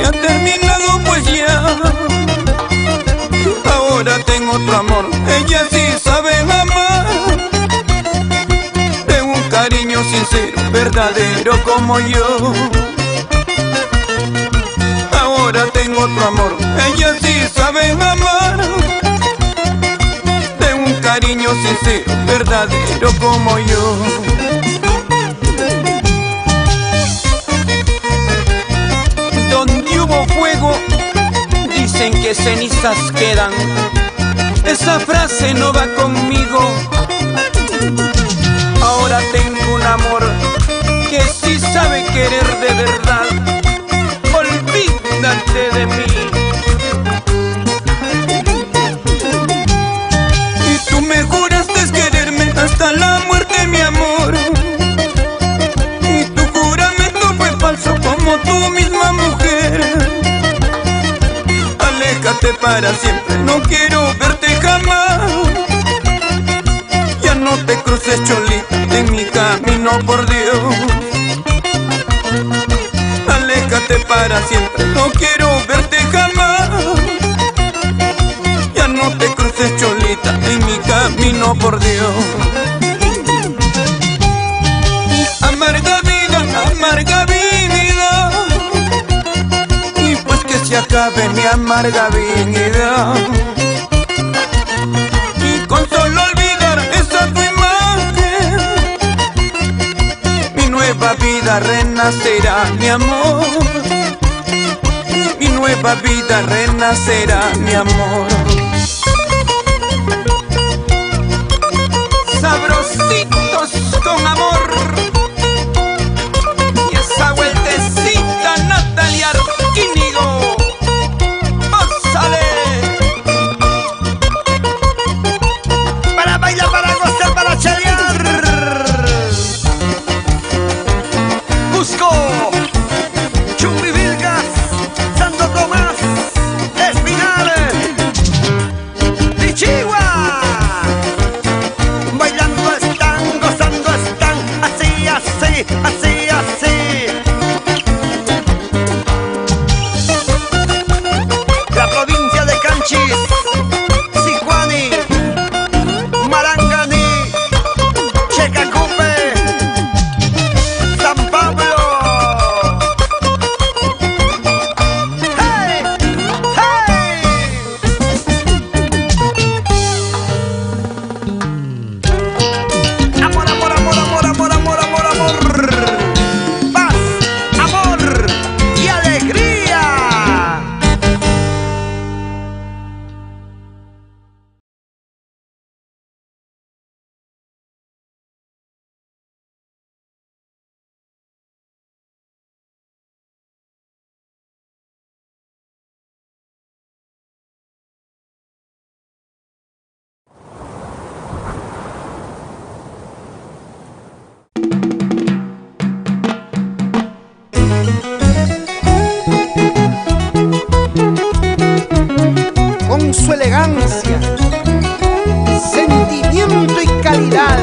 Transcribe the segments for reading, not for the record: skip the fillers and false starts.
se ha terminado pues ya. Ahora tengo otro amor, ella sí sabe amar, de un cariño sincero, verdadero como yo. Ahora tengo otro amor, ella sí sabe amar, de un cariño sincero, verdadero como yo. Donde hubo fuego, dicen que cenizas quedan. Esa frase no va conmigo. Ahora tengo un amor que sí sabe querer de verdad. Olvídate de mí. Y tú me juraste quererme hasta la muerte, mi amor. Y tu juramento fue falso como tú misma, mujer. Aléjate para siempre, no quiero verte jamás. Ya no te cruces, cholita, en mi camino, por Dios. Aléjate para siempre, no quiero verte jamás. Ya no te cruces, cholita, en mi camino, por Dios. Amarga vida, amarga vida, y pues que se acabe mi amarga vida. Y con solo olvidar esa tu imagen, mi nueva vida renacerá, mi amor. Mi nueva vida renacerá, mi amor. Sabrositos con amor, y esa vueltecita Natalia Arquínigo. ¡Pásale! Para bailar, para gozar, para chalear. Cusco, Chumbivilcas, Santo Tomás, Espinal, Pichigua. Bailando están, gozando están, así, así, así, así. La provincia de Canchis, Sihuani, Marangani, Checacupe, San Pablo. ¡Hey! ¡Hey! Amor, amor, amor, amor, amor, amor, amor, amor. Paz, amor y alegría. Con su elegancia, sentimiento y calidad,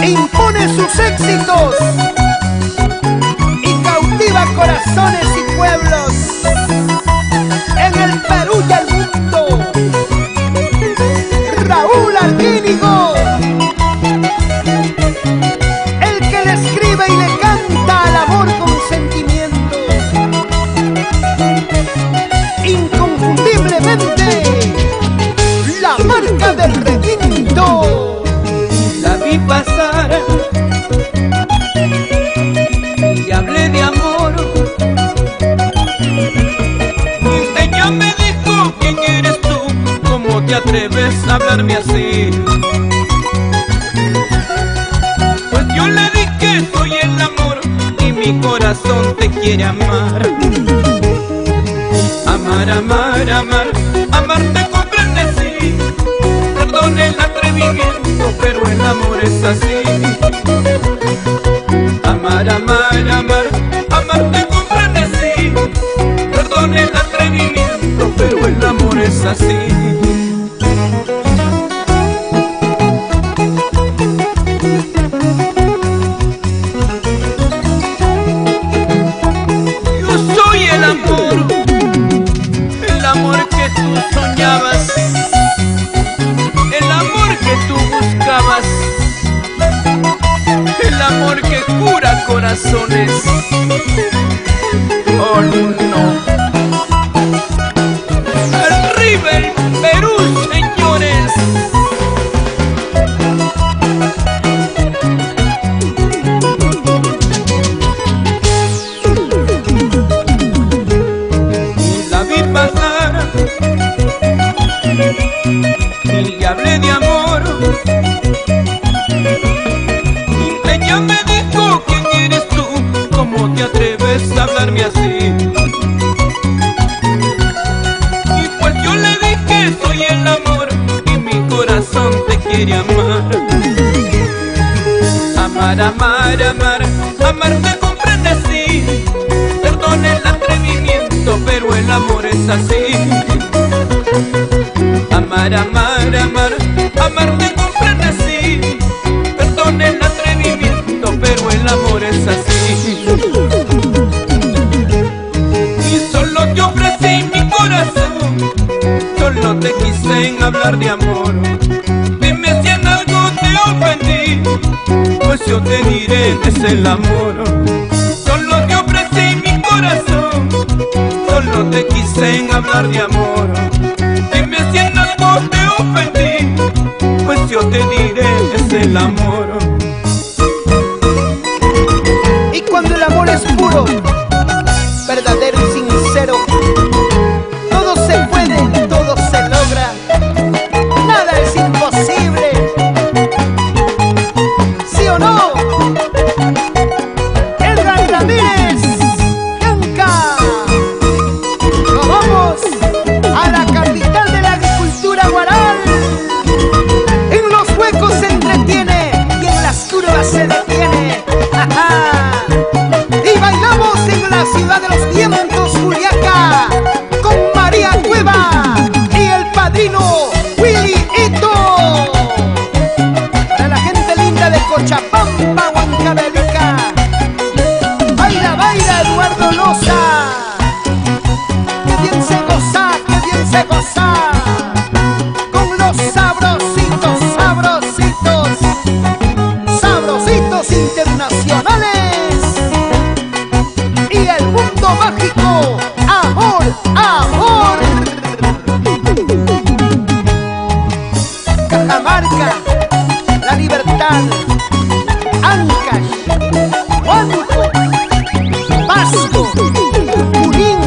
impone sus éxitos y cautiva corazones y pueblos en el Perú y el mundo. Raúl Arquínigo, el que le escribe y le canta al amor con sentimiento. Inconfundiblemente la marca del requinto. La vi pasar y hablé de amor, y ella me dijo: ¿quién eres tú? ¿Cómo te atreves a hablarme así? Pues yo le dije que soy el amor y mi corazón te quiere amar. Amar, amar, amar, amarte comprende, sí. Perdone el atrevimiento, pero el amor es así. Amar, amar, amar, amarte comprende, sí. Perdone el atrevimiento, pero el amor es así. debes hablarme así. Y pues yo le dije soy el amor y mi corazón te quiere amar. Amar, amar, amar, amar te comprende sí. Perdón el atrevimiento, pero el amor es así. Amar, amar, amar, amar te comprende sí. Perdón el atrevimiento, pero el amor es así. Y solo te ofrecí mi corazón, solo te quise en hablar de amor. Dime si en algo te ofendí, pues yo te diré que es el amor. Solo te ofrecí mi corazón, solo te quise en hablar de amor. Dime si en algo te ofendí, pues yo te diré que es el amor. Y cuando el amor es puro, verdadero y sincero, todo se puede, todo se logra, nada es imposible. ¿Sí o no? Edgar Ramírez, Bianca. Nos vamos a la capital de la agricultura guaral. En los huecos se entretiene y en las curvas se detiene. Y bailamos en la ciudad de los vientos, Juliaca, con María Cueva y el padrino Willy Ito. Para la gente linda de Cochapampa, Huancavelica, baila, baila Eduardo Loza. Que bien se goza, que bien se goza, con los sabrositos, sabrositos, sabrositos internacionales. Y el mundo mágico, amor, amor. Cajamarca, La Libertad, Ancash, Huánuco, Pasco, Junín,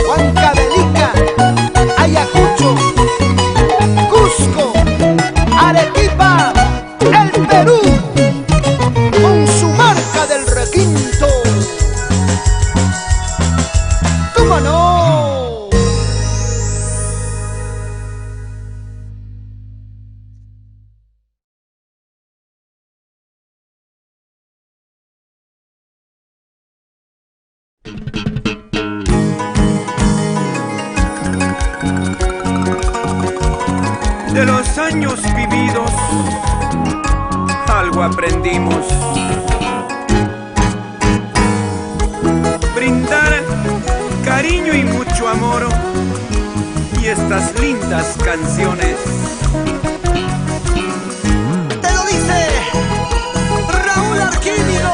Huancavelica, Ayacucho, Cusco, Arequipa, el Perú, con su marca del requinto. ¿Cómo no? De los años vividos, algo aprendimos. Brindar cariño y mucho amor y estas lindas canciones. Te lo dice Raúl Arquímedo,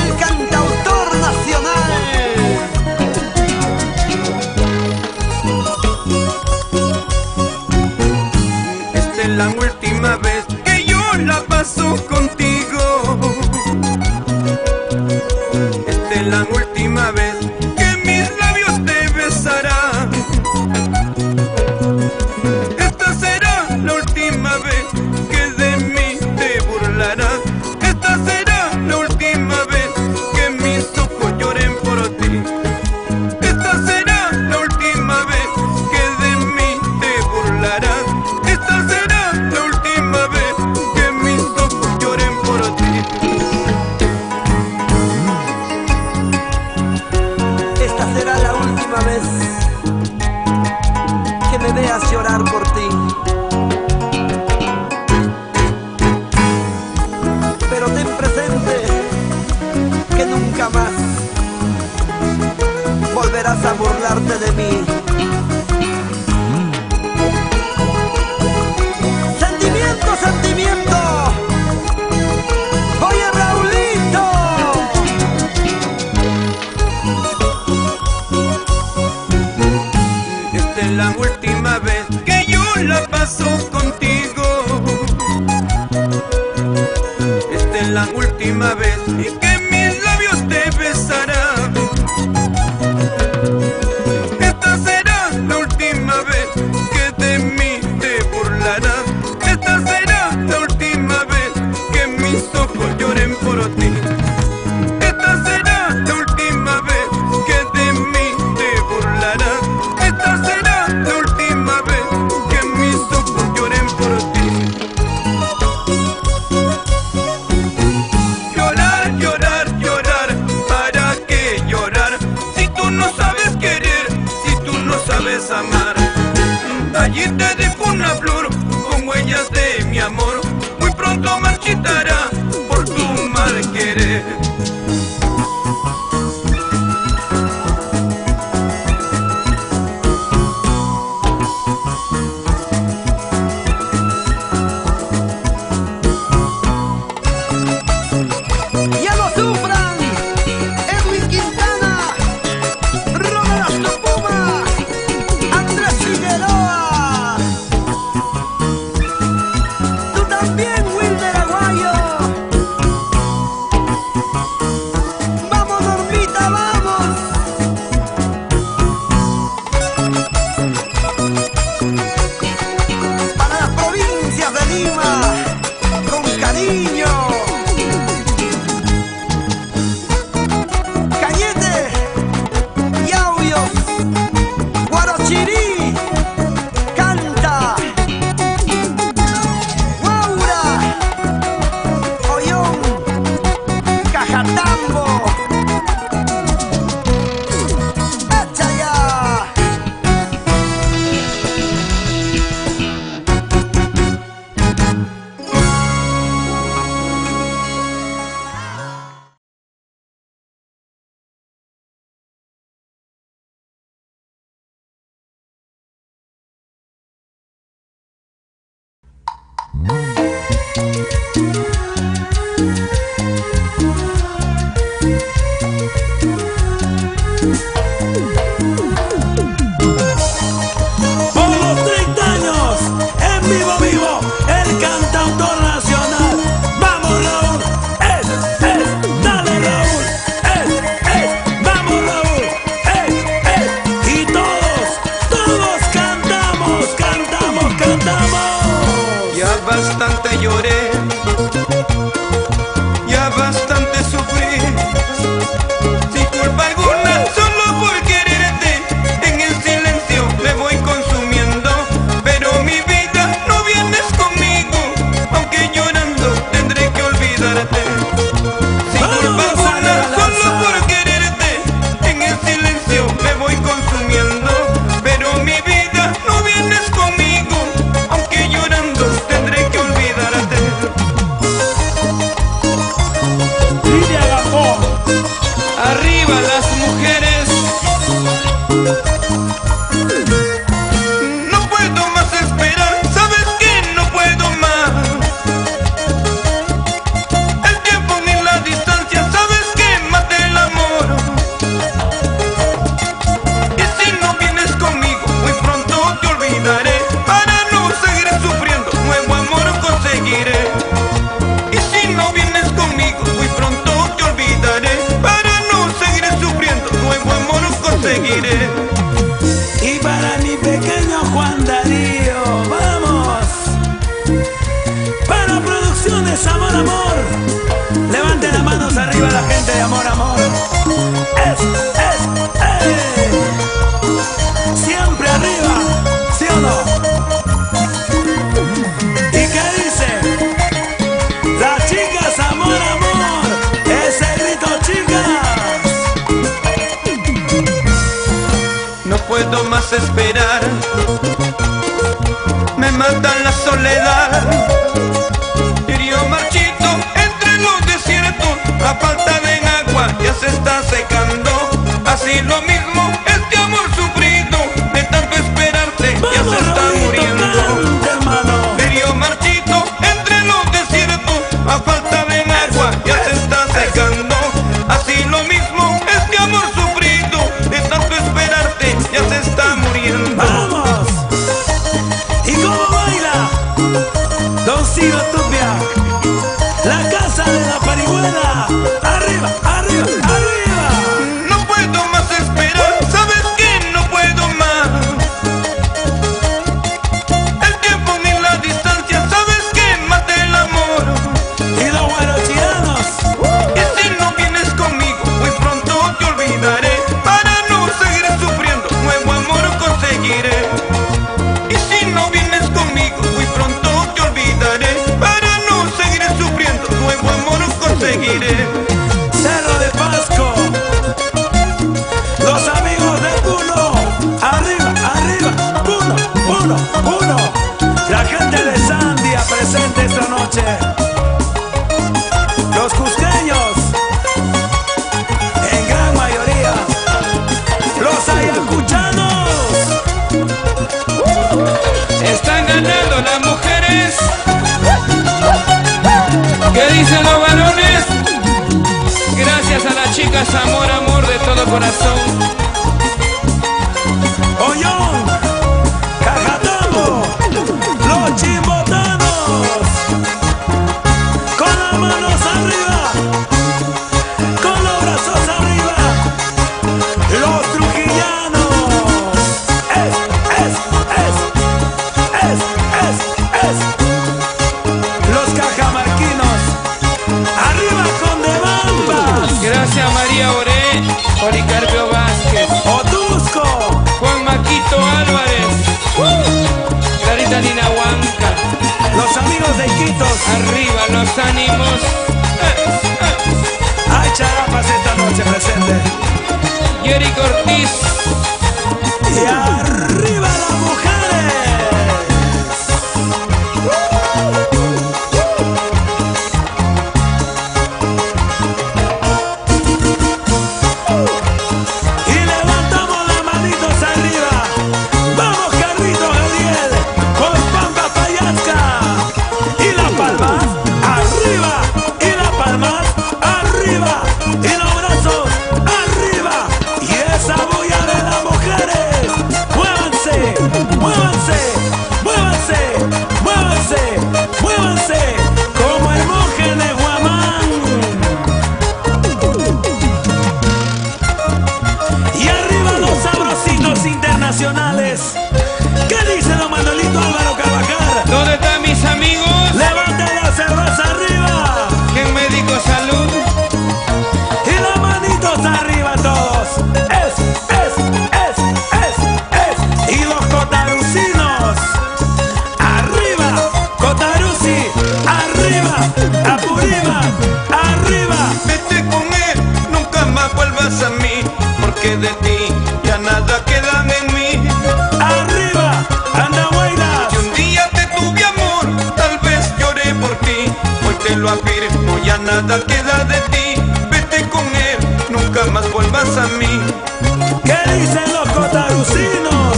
el cantautor nacional. Esta es la última vez que yo la paso contigo. Esta es la última vez que mis labios te besarán. Esta será la última vez que de mí te burlarás. Esta será la última vez que mis ojos lloren por ti. Esta será la última vez que de mí te burlarás. Esta será la última vez que mis ojos lloren por ti. Esta será la última vez que me veas llorar por ti. Pero ten presente que nunca más volverás a burlarte de mí. Sentimiento, sentimiento. Oye, Raulito. Esta es la última vez que yo la paso contigo. Esta es la última vez y que mis labios te besarán. Esta será Bastante lloré, ya bastante sufrí, sin culpa alguna, solo por quererte. En el silencio me voy consumiendo, pero mi vida no vienes conmigo, aunque llorando tendré que olvidarte. Sin culpa alguna, solo por quererte. En el silencio me voy consumiendo, pero mi vida no vienes conmigo, aunque llorando tendré que olvidarte. Lidia Gambón. Arriba las mujeres. No puedo más esperar, ¿sabes qué? No puedo más. El tiempo ni la distancia, ¿sabes qué? Mata el amor. Y si no vienes conmigo, muy pronto te olvidaré. Para no seguir sufriendo, nuevo amor conseguiré. Y si no vienes conmigo, muy pronto te olvidaré. Para no seguir sufriendo, nuevo amor conseguiré. Y para mi pequeño Juan Darío, vamos. Para Producciones Amor Amor, levanten las manos arriba la gente de Amor Amor. Siempre arriba, ¿sí o no? ¿Y qué dice? Las chicas Amor Amor, ese grito, chicas. No puedo más esperar, me mata la soledad. Río marchito entre los desiertos, a falta de agua ya se está secando. Así lo mismo este amor sufrido, de tanto esperarte ya se está muriendo. Río marchito entre los desiertos, a falta de agua ya se está secando. Así lo mismo este amor sufrido, de tanto esperarte ya se está muriendo. ¡Vamos! ¿Y cómo baila? Don Ciro Tupia, la casa de la parihuela. Arriba, arriba, arriba. No puedo más esperar, ¿sabes qué? No puedo más. El tiempo ni la distancia, ¿sabes qué? Mata el amor. Y los guarochianos. Y si no vienes conmigo, muy pronto te olvidaré. Para no seguir sufriendo, nuevo amor conseguiré. Y si no vienes conmigo, muy pronto te olvidaré. Para no seguir sufriendo, nuevo amor conseguiré. Cerro de Pasco. Los amigos de Puno. Arriba, arriba. Puno, Puno, Puno. La gente de Sandia presente esta noche. Los cusqueños, en gran mayoría. Los ayacuchanos. Están ganando las mujeres. ¿Qué dicen los varones? Gracias a las chicas, amor, amor de todo corazón. Ollón, Cajatamo, los chimbotanos. Con las manos arriba, con los brazos arriba. Los trujillanos. Los cajamarquinos. Arriba con Demambas. Gracias María Oré, Policarpio Vázquez, Otusco. Juan Maquito Álvarez, Clarita Nina Huanca. Los amigos de Iquitos. Arriba los ánimos. Hay charapas esta noche presente. Yeri Ortiz. Y arriba las mujeres. Y levantamos las manitos arriba. Vamos Carlitos Gabriel, con Pampa Payasca. todos. Y los cotarucinos. Arriba, Cotarusi. Arriba, Apurímac. Arriba. Vete con él, nunca más vuelvas a mí, porque de ti ya nada queda en mí. Arriba, Andahuaylas. Si un día te tuve amor, tal vez lloré por ti. Hoy te lo afirmo, ya nada queda de ti. Vete con él, nunca más vuelvas a mí. ¿Qué dicen los cotarucinos?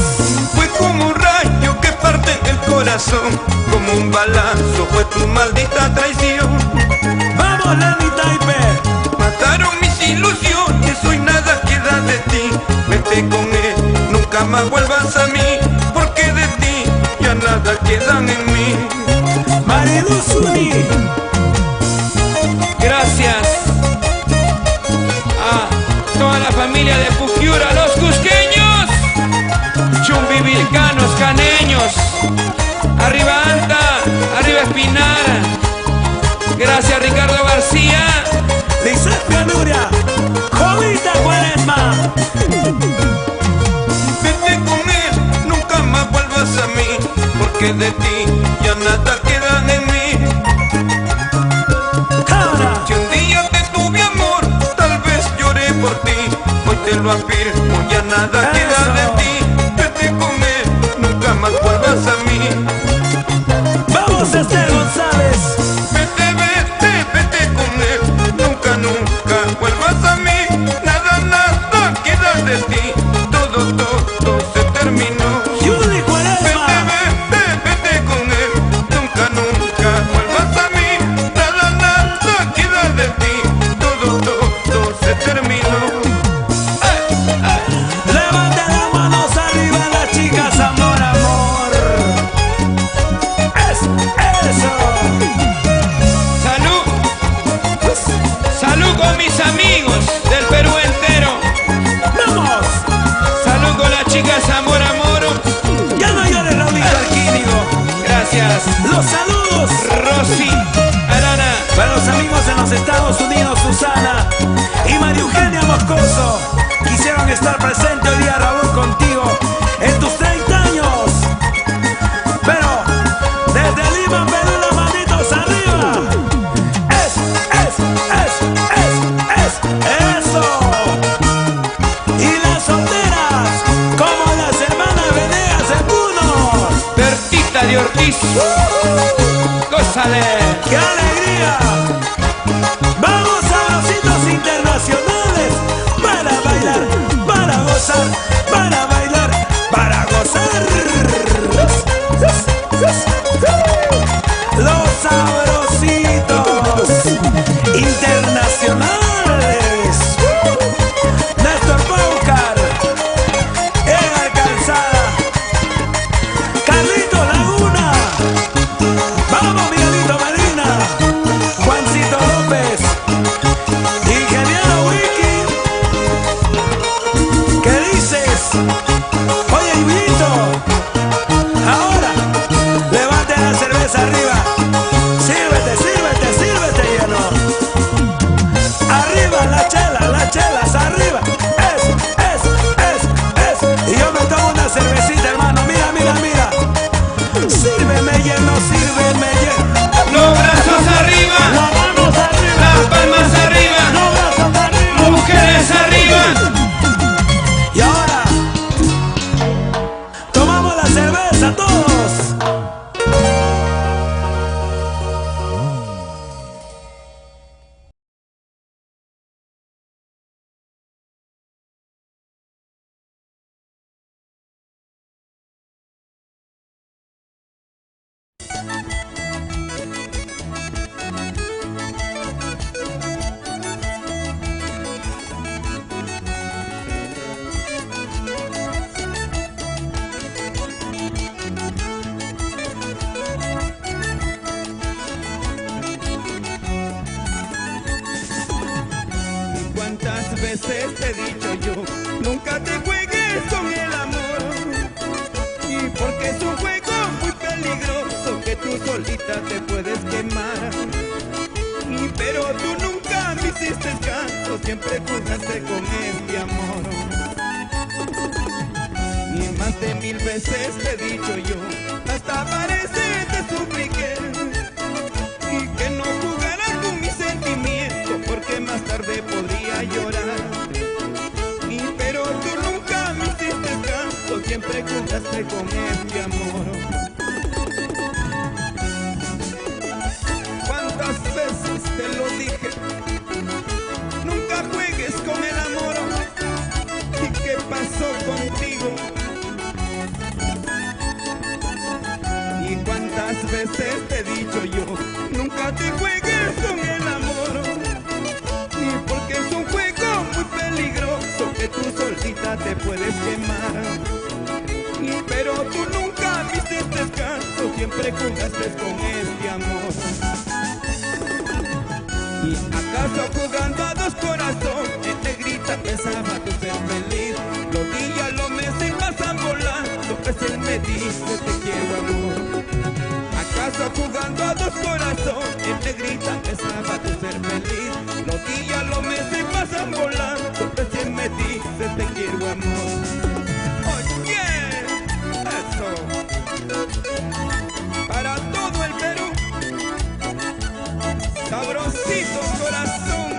Fue como un rayo que parte el corazón, como un balazo fue tu maldita traición. Vamos, Lenny Taipe. Mataron mis ilusiones, hoy nada queda de ti. Vete con él, nunca más vuelvas a mí, porque de ti ya nada quedan en mí. Mariluz Zuni. Gracias a toda la familia de Puquiura, los cusqueños, chumbivilcanos, caneños, arriba Anta, arriba Espinara. Gracias Ricardo García. Lizeth Pianuria. Jovita Cuaresma. Vete con él, nunca más vuelvas a mí, porque de ti ya nada quedan en mí. Cabra. Si un día te tuve amor, tal vez lloré por ti. Hoy te lo afirmo, ya nada queda de ti. Vete con él, nunca más vuelvas a mí. Vamos, Esther González. Vete con él, nunca, nunca vuelvas a mí. Nada queda de ti, todo se terminó. Judy Cuaresma. Vete con él, nunca vuelvas a mí. Nada queda de ti, todo se terminó. Levanta las manos arriba las chicas, amor, amor. Eso. Salud con mis amigos del Perú entero. Vamos. Salud con las chicas Amor Amoro. Ya no llores, Raulito Arquínigo. Gracias Los saludos Rosy Arana. para los amigos en los Estados Unidos, Susana y María Eugenia Moscoso. Quisieron estar presentes hoy día, Raúl, contigo en tus 30 años. Pero desde Lima, Perú, las manitos arriba. Eso. Y las solteras, como las hermanas Venegas en Punos. Bertita de Ortiz. Gózale. ¡Qué alegría! Vamos a los hitos internacionales para bailar, para gozar, para bailar, para gozar. Los sabrositos internacionales. Néstor Paucar, Edgar Calzada, Carlito Laguna. Vamos, Miguelito Medina, Juancito López, Ingeniero Wiki. ¿Qué dices? Oye, Ibito, ahora levante la cerveza arriba. Sírvete lleno. Arriba las chelas, arriba. Y yo me tomo una cervecita, hermano. Mira. Sírveme lleno. Los brazos arriba. Las manos arriba. Las palmas arriba. Los brazos arriba. Mujeres arriba. Y ahora tomamos la cerveza todos. ¿Cuántas veces te he dicho yo? Nunca te juegues con el amor. Y porque es un juego muy peligroso que tú solita te puedes quemar. Pero tú nunca me hiciste caso, siempre jugaste con este amor. Y más de 1000 veces te he dicho yo, hasta parece te supliqué, y que no jugaras con mis sentimientos, porque más tarde podría llorar. Pero tú nunca me hiciste caso, siempre jugaste con este amor. ¿Cuántas veces te lo dije? Nunca juegues con el amor. ¿Y qué pasó contigo? ¿Y cuántas veces te he dicho yo? Nunca te juegues con el amor. Y porque es un juego muy peligroso, que tú solita te puedes quemar. Pero tú nunca me hiciste caso, siempre jugaste con este amor. ¿Y acaso jugando a dos corazones, negrita, pensaba tú ser feliz? Los días, los meses pasan volando, pues él me dice te quiero amor. ¿Acaso jugando a dos corazones, negrita, pensaba tú ser feliz? Los días, los meses pasan volando, pues él me dice te quiero amor. Oye, eso para todo el Perú. Sabrosito corazón.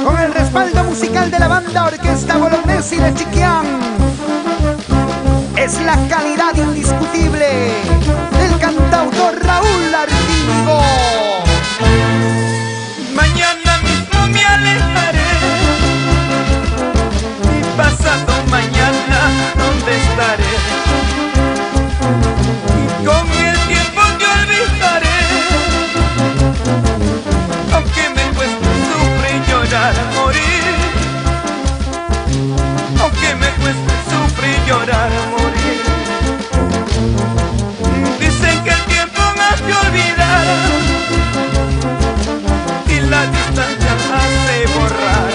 Con el respaldo musical de la banda Orquesta Bolognesi de Chiquián, es la calidad indiscutible del cantautor Raúl Arquínigo. Mañana mismo me alejaré, y pasado mañana ¿dónde estaré? Y con el tiempo te olvidaré, aunque me cueste sufrir, llorar, morir. Aunque me cueste sufrir, llorar, morir. Dicen que el tiempo me hace olvidar y la distancia hace borrar.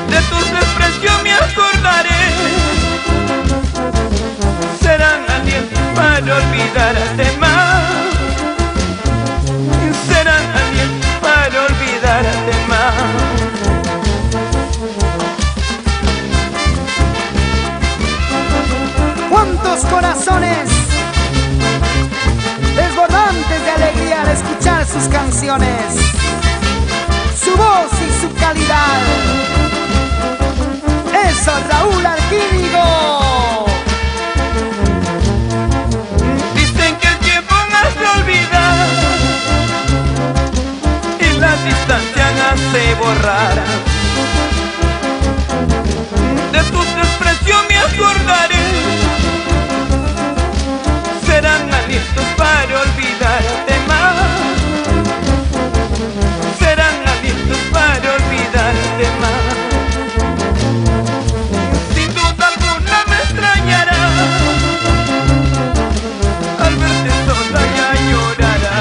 De tus desprecios me acordaré, serán alientos para olvidarte más. Serán alientos para olvidarte más. ¿Cuántos corazones desbordantes de alegría al escuchar sus canciones, su voz y su calidad? ¡Eso, Raúl Arquínigo! Dicen que el tiempo me hace olvidar y la distancia hace borrar. De tus desprecios me acordaré, serán alientos para olvidarte más. Serán alientos para olvidarte más. Sin duda alguna me extrañará al verte sola, ya llorará.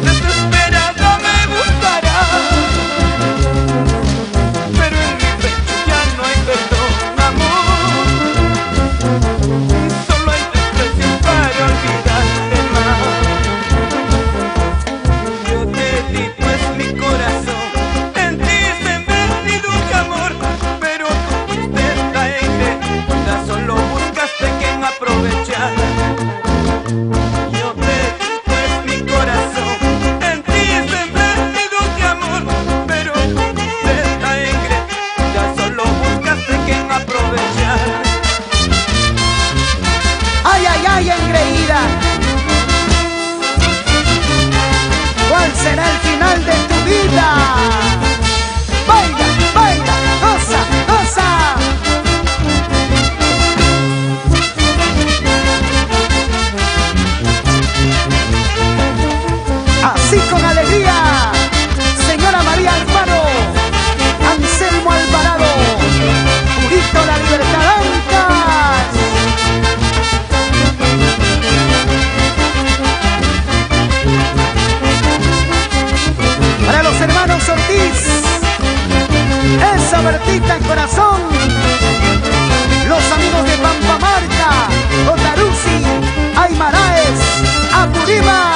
Desesperada me buscará sí con alegría. Señora María Alfaro, Anselmo Alvarado, Purito La Libertad Ancas. Para los hermanos Ortiz, esa Bertita en corazón. Los amigos de Pampamarca, Otarusi, Aymaraes, Apurímac.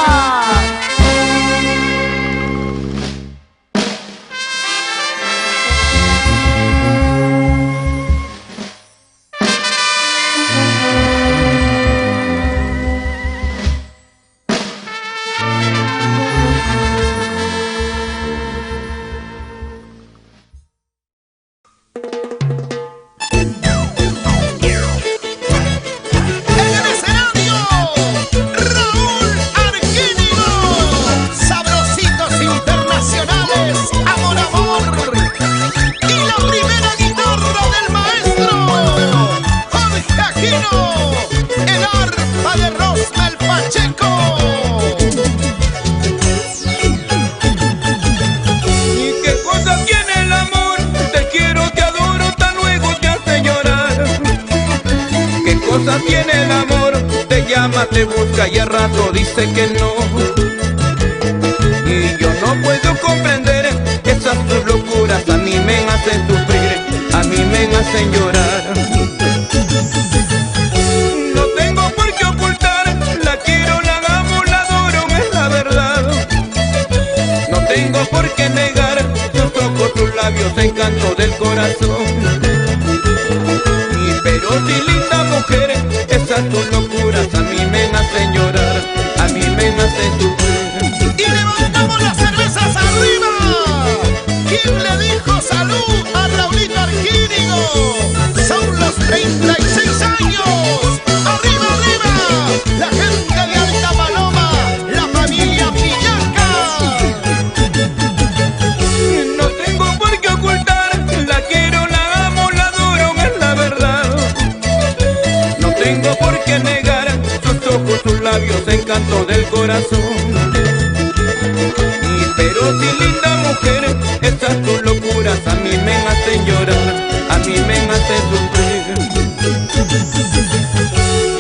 Tiene el amor, te llama, te busca y al rato dice que no. Y yo no puedo comprender esas tus locuras, a mí me hacen sufrir, a mí me hacen llorar. No tengo por qué ocultar, la quiero, la amo, la adoro, es la verdad. No tengo por qué negar, tus ojos, tus labios, encanto del corazón. Pero si linda mujer, esas tus locuras a mí me hacen llorar, a mí me hacen sufrir. Y levantamos las cervezas arriba. ¿Quién le dijo salud a Raulito Arquínigo? Son los 36 años. Arriba, arriba. La gente de Alta Paloma, la familia Pillaca. No tengo por qué ocultar, la quiero, la amo, la adoro, es la verdad. No tengo por qué negar, sus ojos, sus labios, encanto del corazón. Pero si linda mujer, esas tus locuras a mí me hacen llorar, a mí me hacen sufrir.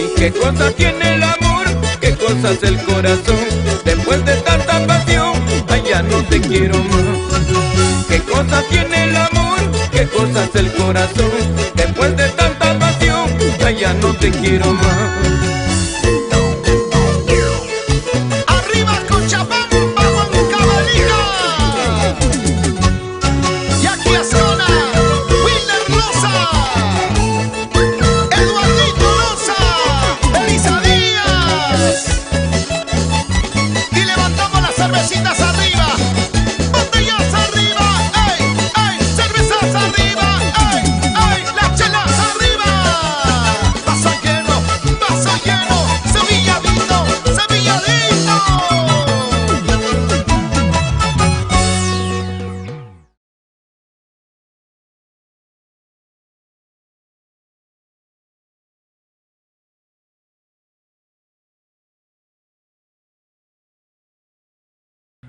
¿Y qué cosas tiene el amor? ¿Qué cosas el corazón? Después de tanta pasión, ay, ya no te quiero más. ¿Qué cosas tiene el amor? ¿Qué cosas el corazón? Después de tanta pasión, ay, ya no te quiero más. Arriba Cochabamba, Huancavelica. Y aquí a zona, Wilder Rosa, Eduardito Rosa, Elisa Díaz. Y levantamos las cervecitas arriba, botellas arriba, ey, ey, cervezas arriba, ey, ey, las chelas arriba. Vaso lleno, Sevilladito, Sevilladito.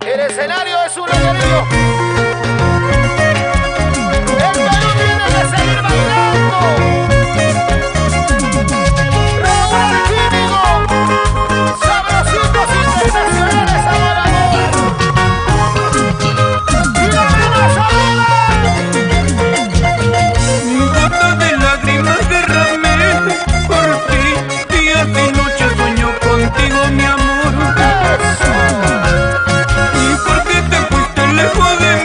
El escenario es un loquerío. El Perú tiene que seguir bailando. Raúl Arquínigo, sabrositos internacionales ahora. Y la manos arriba. Gota de lágrimas derramé por ti, días y noches sueño contigo, mi amor. ¿Y por qué te fuiste lejos de mí?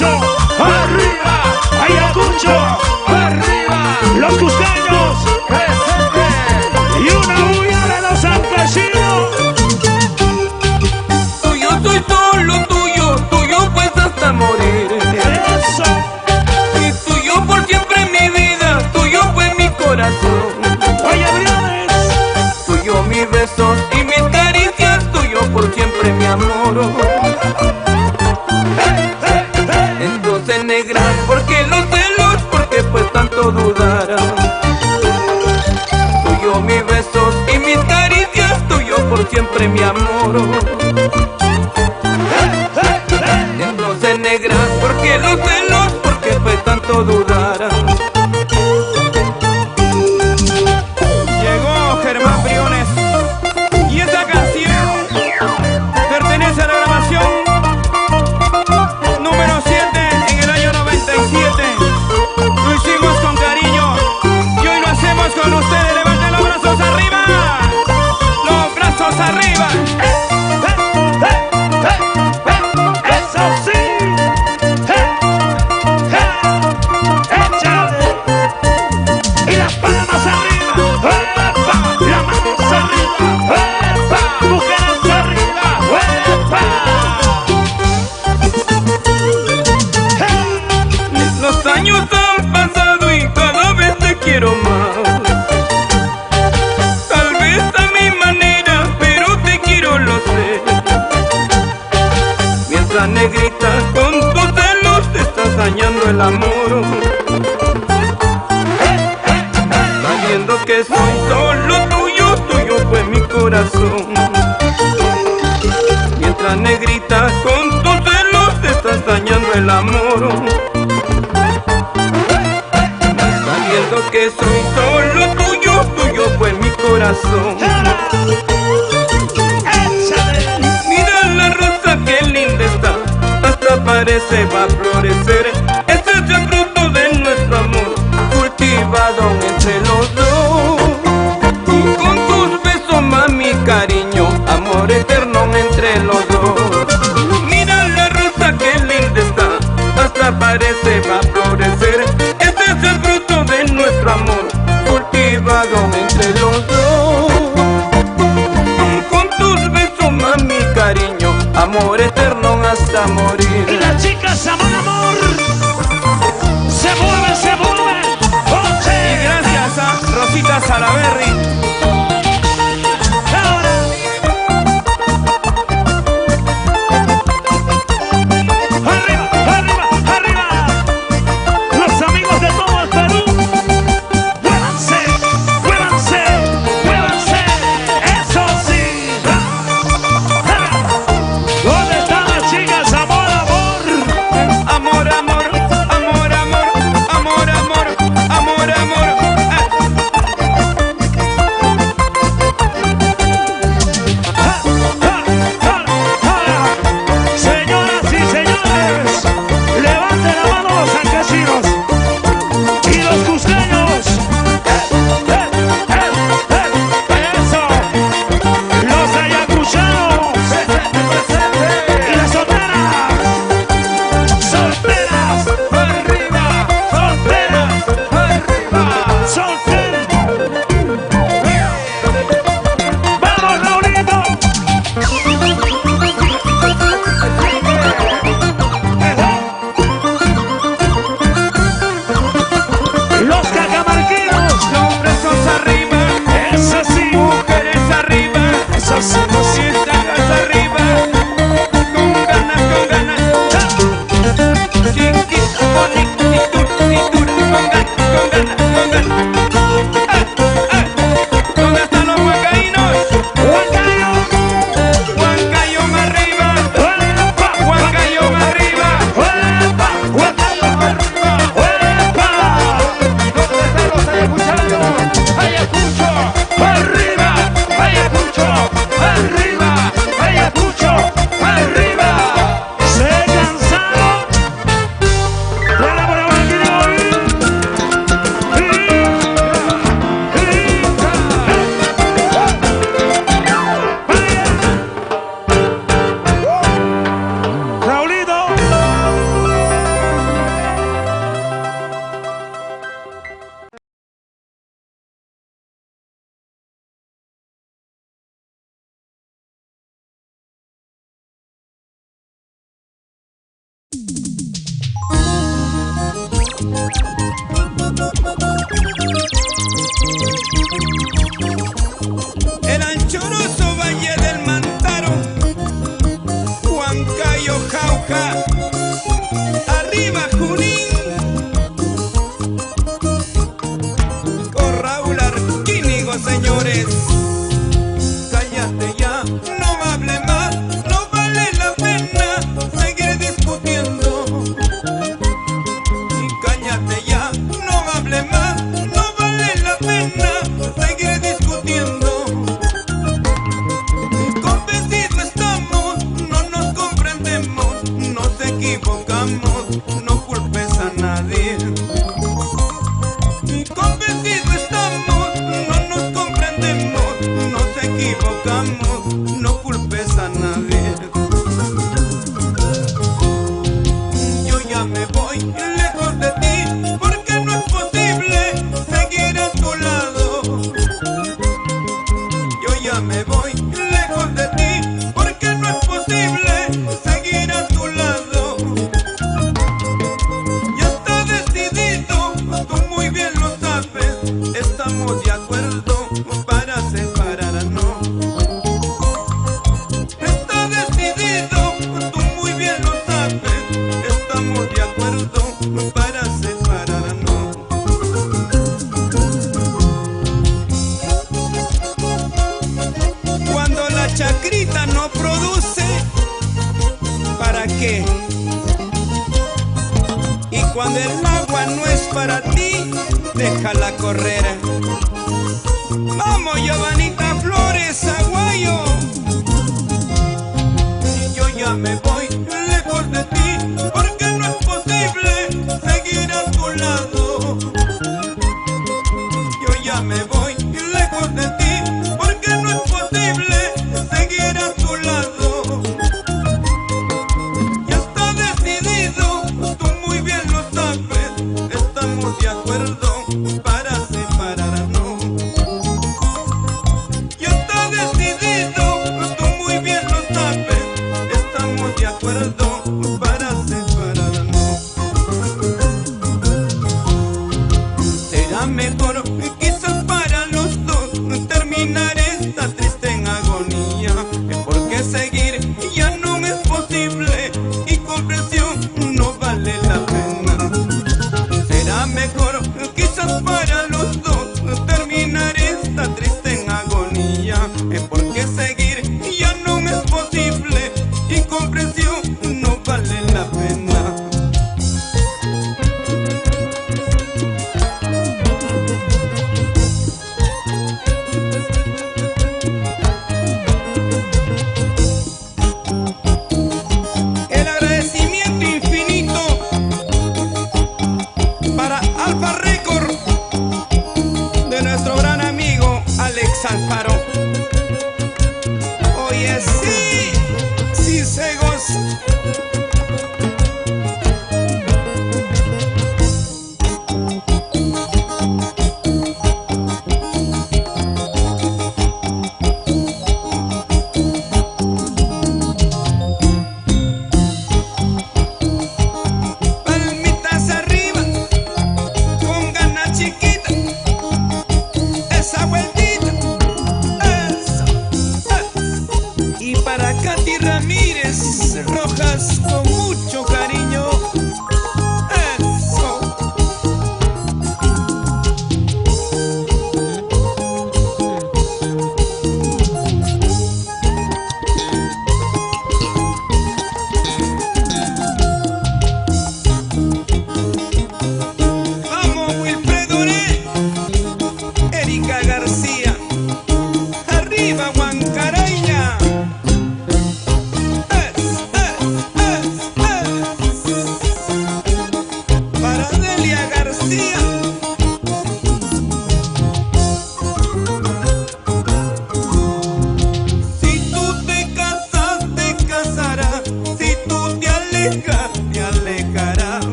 Ayacucho, arriba, Ayacucho, arriba, los cusqueños, presente. y una bulla de los campesinos. Tuyo soy solo tuyo, tuyo pues hasta morir. Eso, Y tuyo por siempre mi vida, tuyo fue mi corazón. oye, Briones, Tuyo mis besos y mis caricias, tuyo por siempre mi amor. Entonces negra, ¿por qué los celos? ¿Por qué pues tanto dudar? Tuyo mis besos y mis caricias, tuyo por siempre mi amor. Entonces negra, ¿por qué los celos? ¿Por qué pues tanto dudar? Llegó Germán Briones y esta canción pertenece a la grabación número 7 en el año 97. Lo hicimos con cariño y hoy lo hacemos con ustedes. Levanten los brazos arriba, los brazos arriba. eso sí, échale, y las palmas arriba, ¡epa! Las manos arriba, ¡epa! Mujeres arriba, ¡epa! Los años han pasado y cada vez te quiero más. Tal vez a mi manera, pero te quiero, lo sé. Mientras negrita, con tus celos te estás dañando el amor. Sabiendo que soy solo tuyo, tuyo fue mi corazón. Mientras negrita, con tus celos te estás dañando el amor. Sabiendo que soy solo tuyo, tuyo fue mi corazón. Échale, Mira la rosa que linda está, hasta parece va a florecer. Este es el fruto de nuestro amor, cultivado entre los dos. Y con tus besos, mami, cariño, amor eterno entre los dos. Mira la rosa que linda está, hasta parece va a florecer. Este es el fruto de nuestro amor, cultivado entre los dos. Con tus besos, mami, cariño, amor eterno hasta y morir. las chicas amor, amor, se mueve, se mueve, Y oye, gracias a Rosita Salaberry. ahora, arriba, arriba, arriba, los amigos de todo el Perú, muévanse, muévanse, muévanse, eso sí, ¿dónde están las chicas amor, amor? Amor El anchoroso Valle del Mantaro, Huancayo, Jauja, arriba Junín, con Raúl Arquínigo, señores. Cállate ya, no hable más, no vale la pena seguir discutiendo. Y cállate ya, no hable más, no vale la pena seguir discutiendo. Convencidos estamos, no nos comprendemos, nos equivocamos, no culpes a nadie. Convencidos estamos, no nos comprendemos, nos equivocamos, no culpes a nadie. Yo ya me voy lejos de ti, porque no es posible seguir a tu lado. Yo ya me voy lejos de ti, porque no es posible seguir a tu lado. Ya está decidido, tú muy bien lo sabes, estamos de acuerdo para separarnos. Está decidido, tú muy bien lo sabes, estamos de acuerdo para separarnos. Cuando la chacrita no produce, ¿para qué? Y cuando el agua no es para ti, déjala correr. Vamos, Giovanita Flores, Aguayo. Yo ya me voy lejos de ti, porque no es posible seguir a tu lado. Yo ya me voy lejos de ti, porque no es posible seguir a tu lado. Ya está decidido, tú muy bien lo sabes, estamos de acuerdo para separarnos.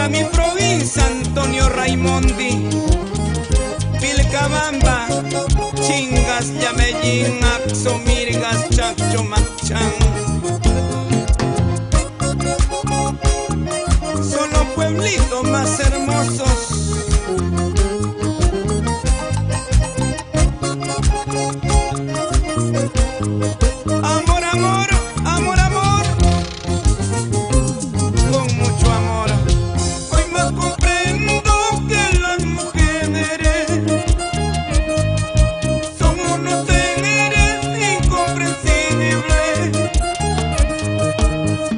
para mi provincia Antonio Raimondi, Vilcabamba, Chingas, Yamellín, Axo, Mirgas, Chacho, Machán. Son los pueblitos más hermosos. Amor, amor, amor, amor, con mucho amor. Hoy más comprendo que las mujeres son unos seres incomprensibles.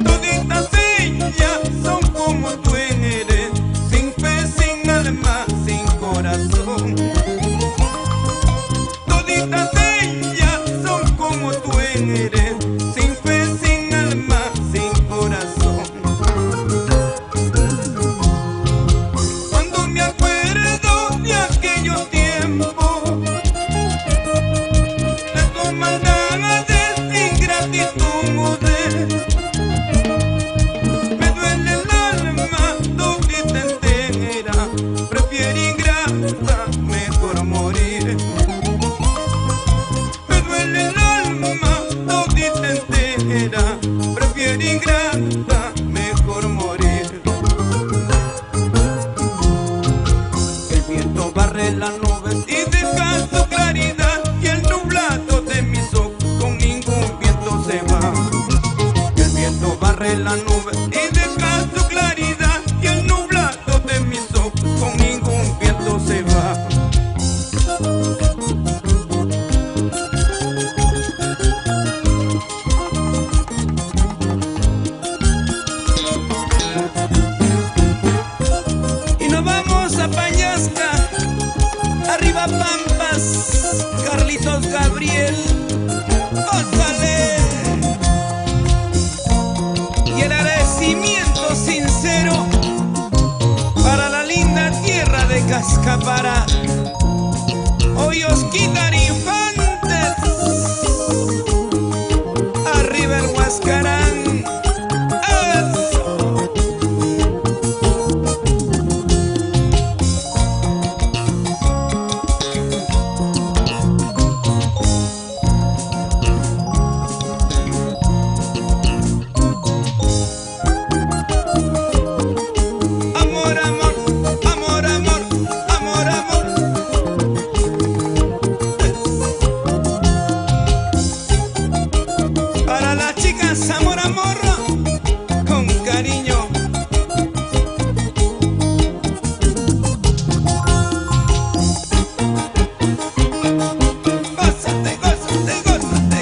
Toditas ellas son como tú eres, sin fe, sin alma, sin corazón. Toditas ellas son como tú eres, sin fe, sin alma, sin corazón. Cuando me acuerdo de aquellos tiempos, de tus maldades, ingratitudes, me duele el alma todita entera. Prefiero ingrata, mejor morir. Me duele el alma todita entera. Prefiero ingrata, mejor morir. El viento barre las nubes y deja su claridad, y el nublado de mis ojos con ningún viento se va. El viento barre las nubes y deja su claridad, y el nublado de mis ojos con ningún viento se va. Y nos vamos a Pañasca, arriba Pampas, Carlitos Gabriel, ¡ósale! Y el agradecimiento sincero para la linda tierra de Cascapara, Hoyos Quitar Infantes, arriba el Huascarán. ¡Eso! Amor, amor, amor, amor, amor, amor. Para las chicas, amor, amor, con cariño. Gózate, gózate, gózate,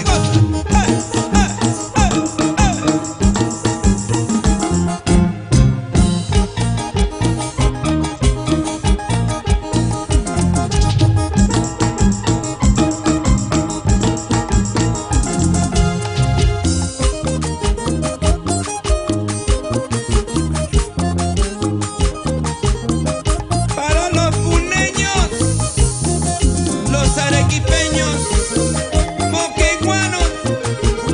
para los puneños, los arequipeños, moqueguanos,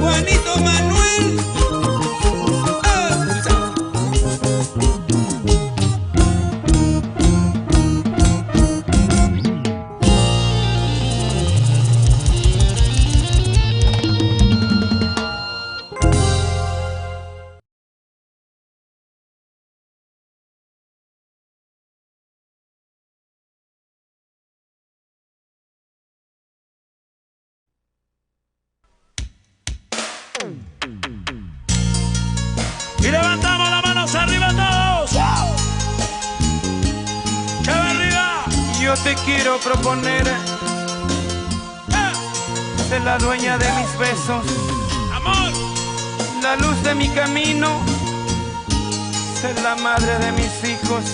Juanito Manuel. ¡Ah! Y levantamos las manos arriba todos. ¡Chava arriba! Yo te quiero proponer ser la dueña de mis besos, ¡Amor! la luz de mi camino, ser la madre de mis hijos,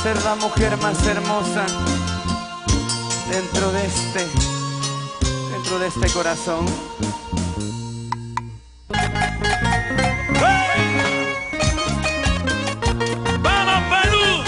ser la mujer más hermosa dentro de este corazón. ¡Vamos, Perú!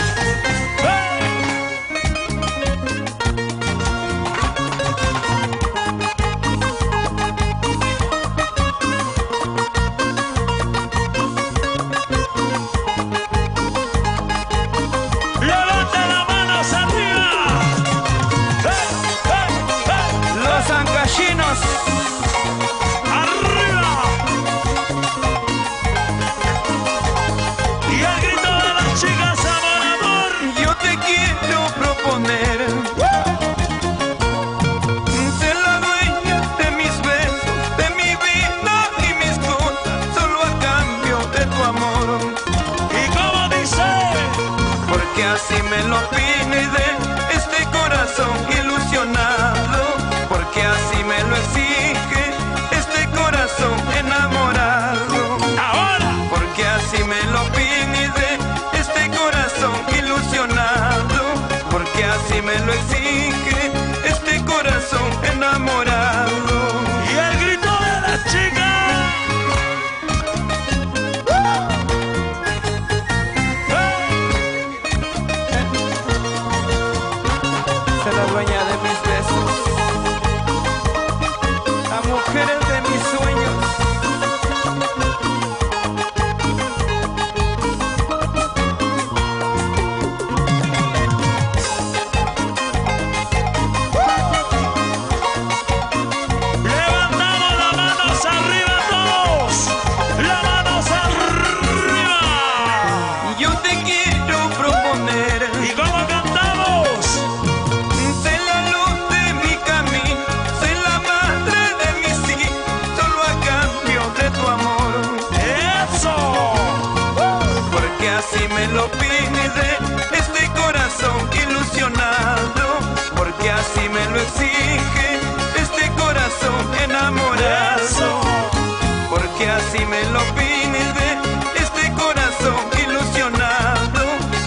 así me lo pide este corazón ilusionado, porque así me lo exige este corazón enamorado. Ahora, Porque así me lo pide este corazón ilusionado, porque así me lo exige este corazón enamorado. y el grito de la chica. Ser la dueña de mis besos, la mujer de mis sueños. Levantamos las manos arriba todos. Las manos arriba. Y yo te quiero proponer ¿Y cómo cantamos? ser la luz de mi camino, ser la madre de mis hijos, solo a cambio de tu amor. ¡Eso! Porque así me lo pide este corazón ilusionado, porque así me lo exige este corazón enamorado. ¡Eso! Porque así me lo pide este corazón ilusionado,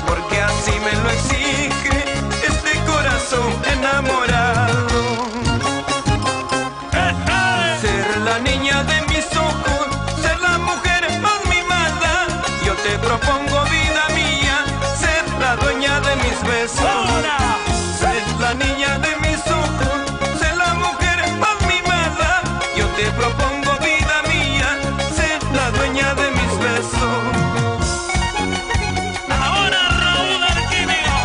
porque así me lo exige este corazón enamorado. Ser la niña de mis ojos, ser la mujer más mimada. Yo te propongo, vida mía, ser la dueña de mis besos. ¡Ahora! Ser la niña de mis ojos, ser la mujer más mimada. Yo te propongo, vida mía, ser la dueña de mis besos. Ahora Raúl Arquímigo.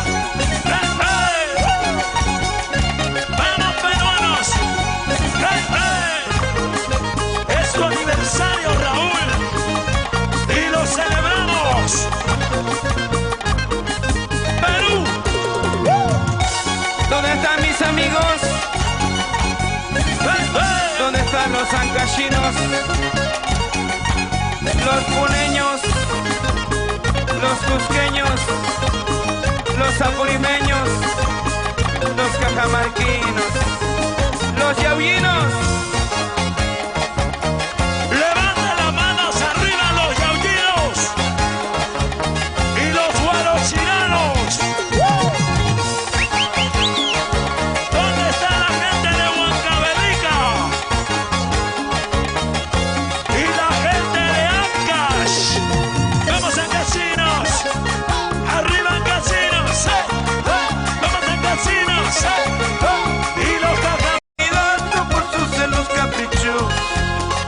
¡Vamos, peruanos! Es tu aniversario, Raúl, y lo celebramos. Perú. ¿Dónde están mis amigos? ¿Dónde están los ancallinos? Los puneños, los cusqueños, los apurimeños, los cajamarquinos, los yaullinos. Levanten las manos arriba los yaullidos y los guarochiranos. ¿Dónde está la gente de Huancavelica? Y la gente de Ancash. Vamos a casinos. Arriba en casinos. Vamos en casinos. Y los cajas. Cuidado por sus celos caprichos.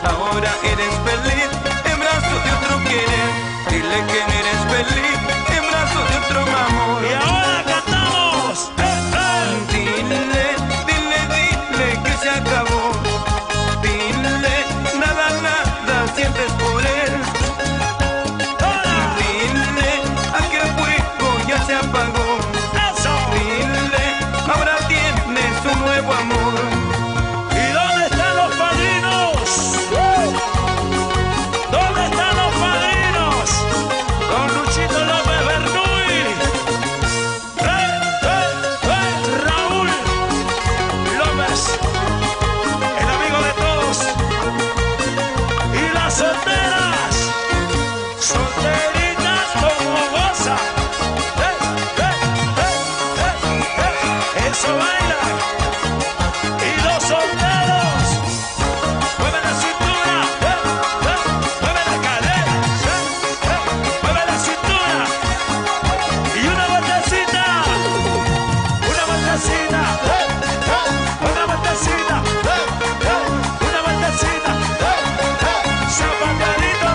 Ahora eres feliz en brazos de otro querer. Dile que eres feliz en brazos de otro amor. Y ahora cantamos. Dile, dile, dile que se acabó. Dile, nada, nada sientes por él. ¡Ahora! Dile, aquel fuego ya se apagó. ¡Eso! Dile, ahora tienes un nuevo amor. ¿Y dónde están los padrinos? ¿Dónde están los padrinos? Don Luchito López Bernuy. Raúl López, el amigo de todos. Y las solteras, solteritas como goza. Eso baila. Y los solteros, mueve la cintura, mueve la cadera, mueve la cintura. Y una vueltecita, una vueltecita, una vueltecita, una vueltecita. Zapateadito,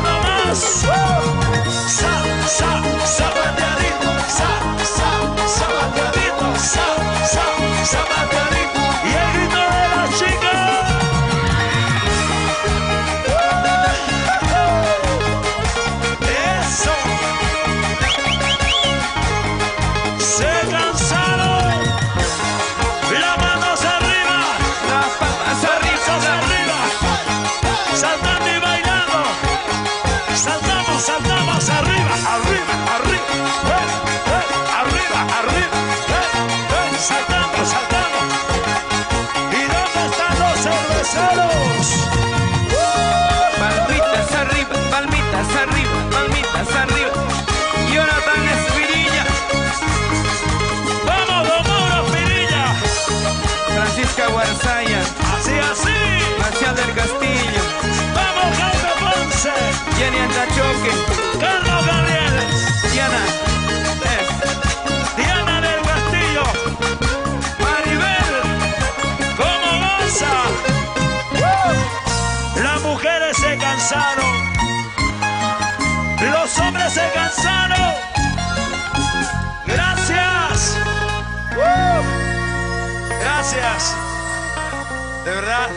Yesenia Tachoque, Carlos Gabriel, Diana, Diana del Castillo, Maribel, ¿cómo goza? Las mujeres se cansaron, los hombres se cansaron. Gracias. Gracias. De verdad.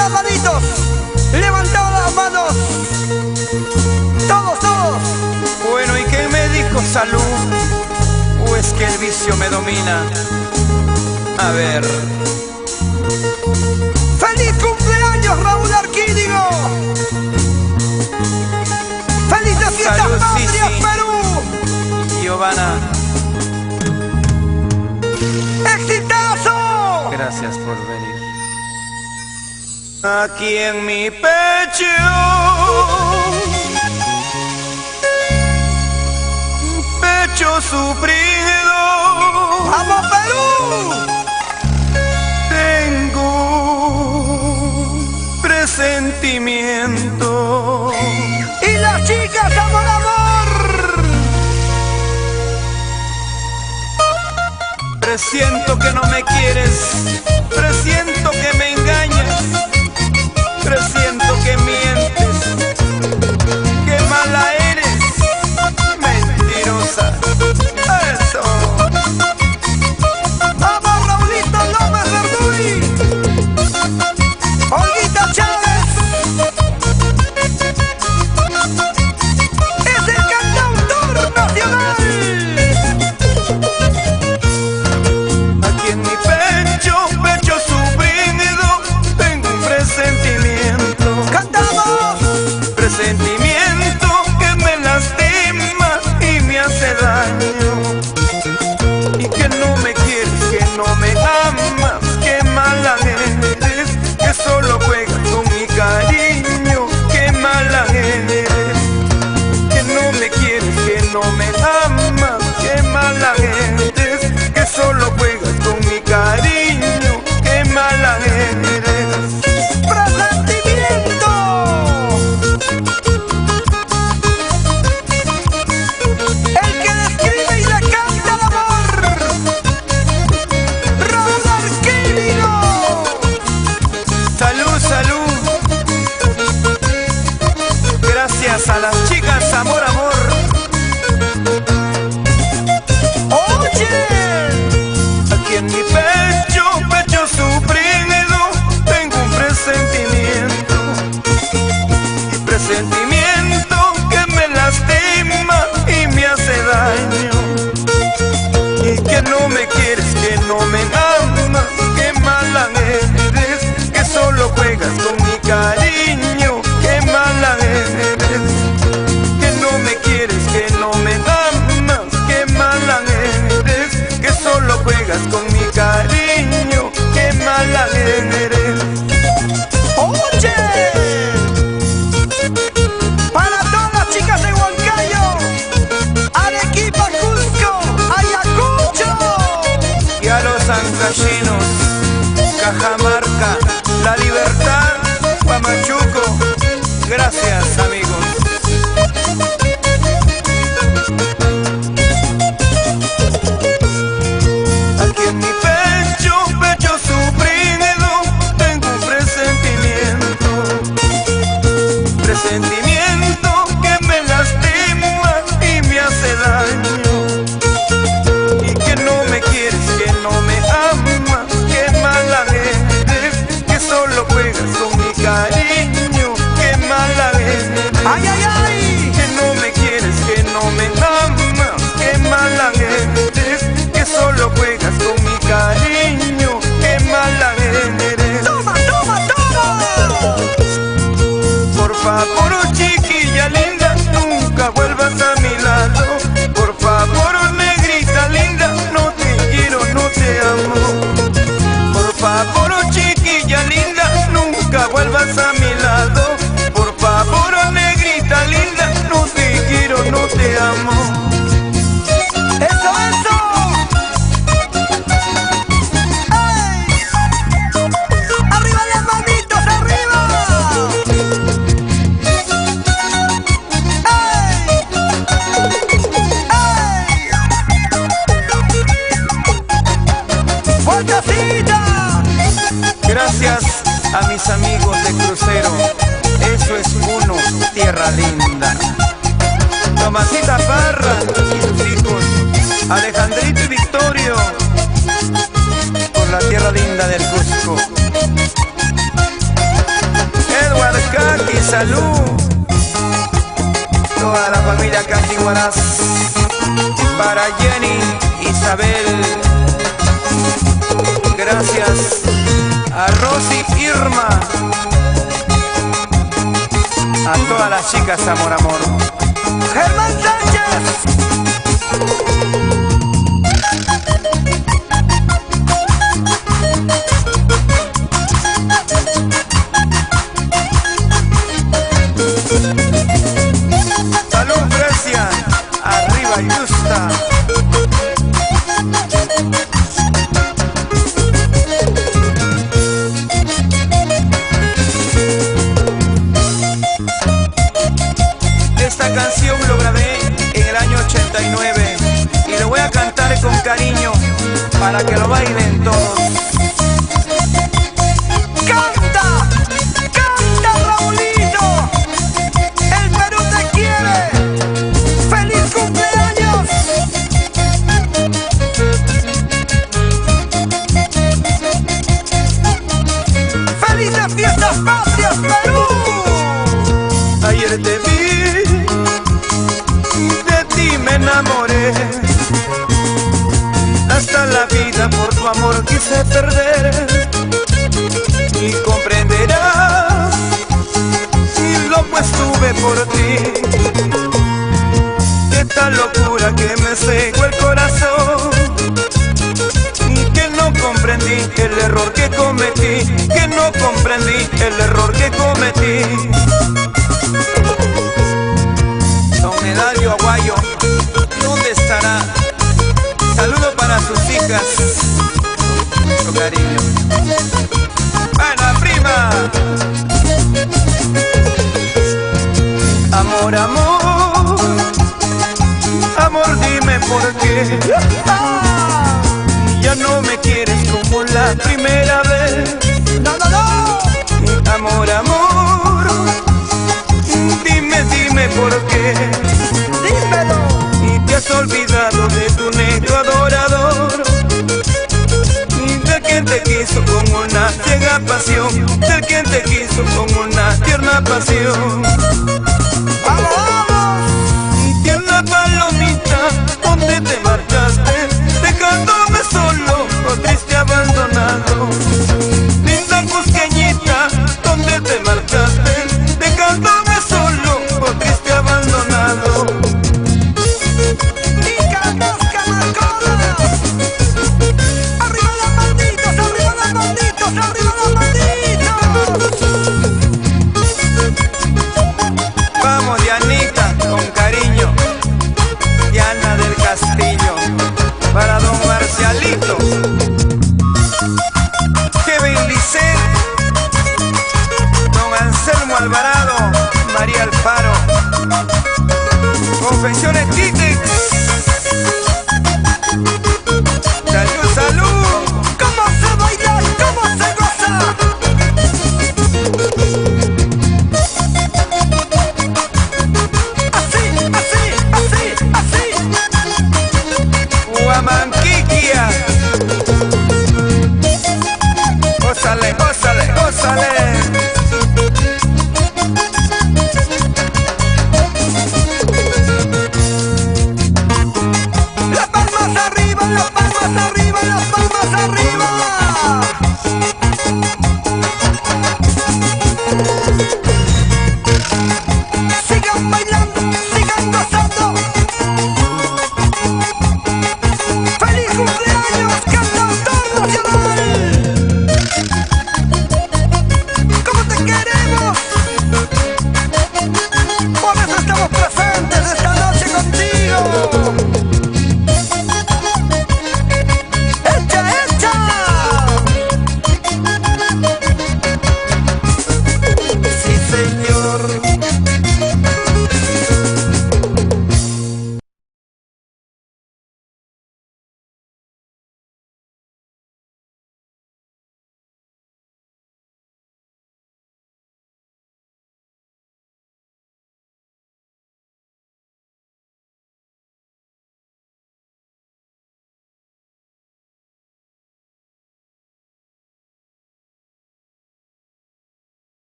las manitos, levantad las manos. Todos, todos. Bueno, ¿y quién me dijo salud? ¿O es que el vicio me domina? A ver. ¡Feliz cumpleaños, Raúl Arquínigo! ¡Felices fiestas Salud, patrias, sí. Perú! Giovanna, ¡Exitazo! gracias por venir. Aquí en mi pecho, pecho sufrido, ¡Vamos, Perú! tengo presentimiento. ¡Y las chicas, amor, amor! Presiento que no me quieres, presiento que me engañas, presiento que mientes, que mala eres, mentirosa. Eso. ¡Vamos, Raulito López Verduy! ¡Olguita Chávez! ¡Es el cantautor nacional! Aquí en mi pecho, pecho sufrido, tengo un presentimiento. ¡Cantamos! Presentimiento que me lastima y me hace daño. Y que no me quieres, que no me amas, que mala eres, que solo juegas con mi cariño, que mala eres. Que no me quieres, que no me amas, que mala eres, que solo juegas con mi cariño, que mala eres. ¡Presentimiento! El que le escribe y le canta el amor. Raúl Arquínigo. Salud, salud. Gracias a las chicas, amor, amor. Oye, Aquí en mi pecho, pecho sufrido, tengo un presentimiento. Y presentimiento que me lastima y me hace daño. Y que no me quieres, que no me amas, que mala eres, que solo juegas con mi cariño, que mala eres. Que no me quieres, que no me amas, que mala eres, que solo juegas con mi cariño, que mala eres. oye. Para todas las chicas de Huancayo, Arequipa, Cusco, Ayacucho. Y a los ancachinos, Cajamarca, La Libertad, Huamachuco, gracias amigos. Aquí en mi pecho, pecho sufrido, tengo un presentimiento. Presentimiento que me lastima y me hace daño. Y que no me quieres, que no me amas, que mala eres, que solo juegas con mi cariño, que mala eres. ¡Ay, ay, ay! Que no me quieres, que no me amas, que mala eres, que solo juegas con mi cariño, que mala eres. ¡Toma, toma, toma! Por favor, chiquilla linda, nunca vuelvas a mi lado. Por favor, negrita linda, no te quiero, no te amo. Por favor, chiquilla linda, nunca vuelvas a mi lado. Por favor, negrita linda, no te quiero, no te amo. ¡Eso, eso! ¡Ey! ¡Arriba las manitos, arriba! ¡Ey! ¡Ey! ¡Vueltecita! Gracias a mis amigos de crucero, eso es uno, tierra linda. Tomasita Parra y sus hijos, Alejandrito y Victorio, por la tierra linda del Cusco. salud. Toda la familia Cantiguaraz. Para Jenny, Isabel. Gracias a Rosy, Irma. A todas las chicas, amor, amor. Germán Sánchez. Salud, Grecia. Arriba, Justa. Esta canción lo grabé en el año 89 y lo voy a cantar con cariño para que lo bailen todos. ¡Canta! ¡Canta, Raulito! ¡El Perú te quiere! ¡Feliz cumpleaños! ¡Felices fiestas patrias, Perú! Ayer te vi, de ti me enamoré. Hasta la vida por tu amor quise perder. Y comprenderás si loco estuve por ti. Esta locura que me cegó el corazón. Y que no comprendí el error que cometí. Que no comprendí el error que cometí. Don Medario Aguayo, ¿dónde estará? Saludo para sus hijas, con cariño. ¡Ana prima! Amor, amor, amor, dime por qué ya no me quieres como la primera vez. ¡No, no, no! Amor, amor, dime por qué. Dímelo. Y te has olvidado de tu negro adorador. Y de quien te quiso con una ciega pasión. Del quien te quiso con una tierna pasión. ¡Vamos, vamos! Y tierna palomita, ¿dónde te marchaste? Dejándome solo o triste abandonado. Linda cusqueñita, ¿dónde te marchaste? Dejándome solo o triste abandonado. ¡Nica, mosca, marcona! ¡Arriba los malditos, arriba los malditos, arriba los malditos! Vamos, Dianita, con cariño. Diana del Castillo. Para don Marcialito. Kevin Lisset. Don Anselmo Alvarado. María Alfaro. Confecciones Titex. Salud, salud. ¿Cómo se baila? ¿Cómo se goza? Así, así, así, así. Huamanquiquia. Gózale, gózale, gózale.